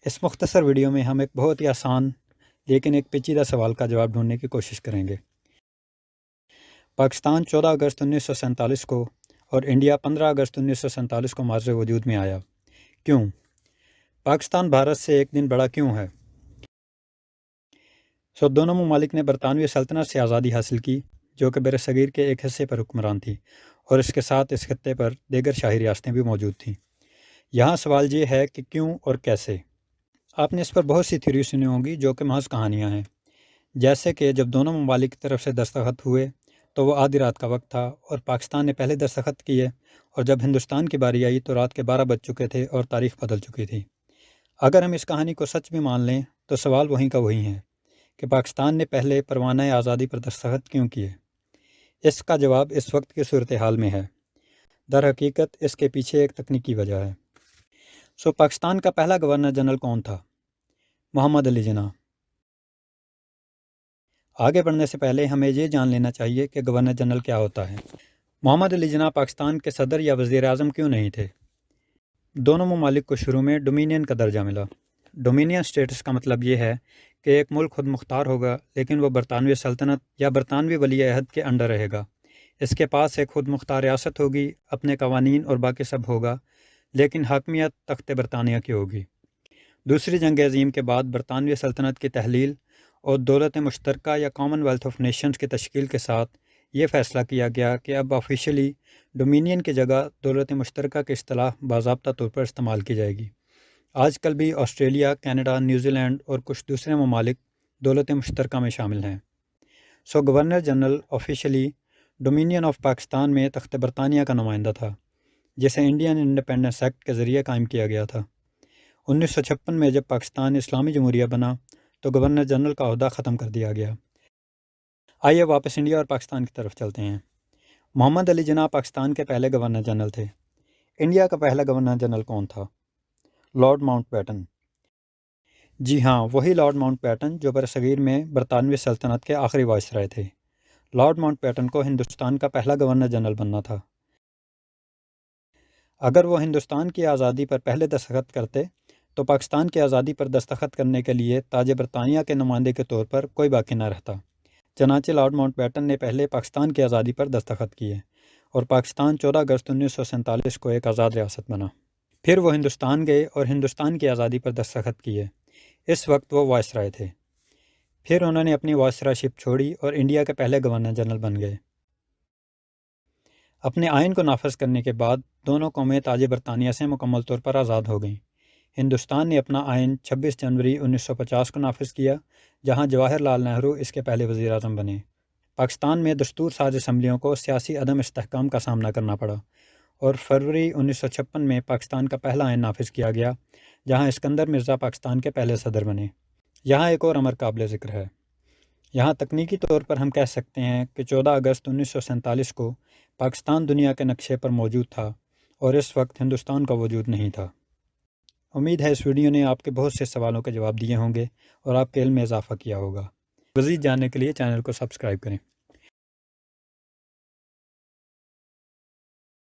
اس مختصر ویڈیو میں ہم ایک بہت ہی آسان لیکن ایک پیچیدہ سوال کا جواب ڈھونڈنے کی کوشش کریں گے۔ پاکستان 14 اگست 1947 کو اور انڈیا 15 اگست 1947 کو معاشرے وجود میں آیا۔ کیوں؟ پاکستان بھارت سے ایک دن بڑا کیوں ہے؟ دونوں ممالک نے برطانوی سلطنت سے آزادی حاصل کی، جو کہ برصغیر کے ایک حصے پر حکمران تھی، اور اس کے ساتھ اس خطے پر دیگر شاہی ریاستیں بھی موجود تھیں۔ یہاں سوال یہ ہے کہ کیوں اور کیسے؟ آپ نے اس پر بہت سی تھیوری سنی ہوں گی جو کہ محض کہانیاں ہیں، جیسے کہ جب دونوں ممالک کی طرف سے دستخط ہوئے تو وہ آدھی رات کا وقت تھا اور پاکستان نے پہلے دستخط کیے، اور جب ہندوستان کی باری آئی تو رات کے 12 بج چکے تھے اور تاریخ بدل چکی تھی۔ اگر ہم اس کہانی کو سچ بھی مان لیں تو سوال وہیں کا وہیں ہے کہ پاکستان نے پہلے پروانہ آزادی پر دستخط کیوں کیے؟ اس کا جواب اس وقت کی صورتحال میں ہے۔ در حقیقت اس کے پیچھے ایک تکنیکی وجہ ہے۔ پاکستان کا پہلا گورنر جنرل کون تھا؟ محمد علی جناح۔ آگے بڑھنے سے پہلے ہمیں یہ جان لینا چاہیے کہ گورنر جنرل کیا ہوتا ہے۔ محمد علی جناح پاکستان کے صدر یا وزیر اعظم کیوں نہیں تھے؟ دونوں ممالک کو شروع میں ڈومینین کا درجہ ملا۔ ڈومینین سٹیٹس کا مطلب یہ ہے کہ ایک ملک خود مختار ہوگا لیکن وہ برطانوی سلطنت یا برطانوی ولی عہد کے انڈر رہے گا۔ اس کے پاس ایک خود مختار ریاست ہوگی، اپنے قوانین اور باقی سب ہوگا، لیکن حاکمیت تخت برطانیہ کی ہوگی۔ دوسری جنگ عظیم کے بعد برطانوی سلطنت کی تحلیل اور دولت مشترکہ یا کامن ویلتھ آف نیشنز کی تشکیل کے ساتھ یہ فیصلہ کیا گیا کہ اب آفیشلی ڈومینین کی جگہ دولت مشترکہ کی اصطلاح باضابطہ طور پر استعمال کی جائے گی۔ آج کل بھی آسٹریلیا، کینیڈا، نیوزی لینڈ اور کچھ دوسرے ممالک دولت مشترکہ میں شامل ہیں۔ Governor general officially dominion of Pakistan میں تخت برطانیہ کا نمائندہ تھا، جسے انڈین انڈیپینڈنس ایکٹ کے ذریعے قائم کیا گیا تھا۔ 1956 میں جب پاکستان اسلامی جمہوریہ بنا تو گورنر جنرل کا عہدہ ختم کر دیا گیا۔ آئیے واپس انڈیا اور پاکستان کی طرف چلتے ہیں۔ محمد علی جناح پاکستان کے پہلے گورنر جنرل تھے۔ انڈیا کا پہلا گورنر جنرل کون تھا؟ Lord Mount beaten. جی ہاں، وہی لارڈ ماؤنٹ بیٹن جو برصغیر میں برطانوی سلطنت کے آخری وائسرائے تھے۔ لارڈ ماؤنٹ بیٹن کو ہندوستان کا پہلا گورنر جنرل بننا تھا۔ اگر وہ ہندوستان کی آزادی پر پہلے دستخط کرتے تو پاکستان کی آزادی پر دستخط کرنے کے لیے تاج برطانیہ کے نمائندے کے طور پر کوئی باقی نہ رہتا۔ چنانچہ لارڈ ماؤنٹ بیٹن نے پہلے پاکستان کی آزادی پر دستخط کیے اور پاکستان 14 اگست 1947 کو ایک آزاد ریاست بنا۔ پھر وہ ہندوستان گئے اور ہندوستان کی آزادی پر دستخط کیے۔ اس وقت وہ وائسرائے تھے۔ پھر انہوں نے اپنی وائسرائے شپ چھوڑی اور انڈیا کے پہلے گورنر جنرل بن گئے۔ اپنے آئین کو نافذ کرنے کے بعد دونوں قومیں تاج برطانیہ سے مکمل طور پر آزاد ہو گئیں۔ ہندوستان نے اپنا آئین 26 جنوری 1950 کو نافذ کیا، جہاں جواہر لال نہرو اس کے پہلے وزیر اعظم بنے۔ پاکستان میں دستور ساز اسمبلیوں کو سیاسی عدم استحکام کا سامنا کرنا پڑا، اور فروری 1956 میں پاکستان کا پہلا آئین نافذ کیا گیا، جہاں اسکندر مرزا پاکستان کے پہلے صدر بنے۔ یہاں ایک اور امر قابل ذکر ہے۔ یہاں تکنیکی طور پر ہم کہہ سکتے ہیں کہ 14 اگست 1947 کو پاکستان دنیا کے نقشے پر موجود تھا اور اس وقت ہندوستان کا وجود نہیں تھا۔ امید ہے اس ویڈیو نے آپ کے بہت سے سوالوں کے جواب دیے ہوں گے اور آپ کے علم میں اضافہ کیا ہوگا۔ مزید جاننے کے لیے چینل کو سبسکرائب کریں۔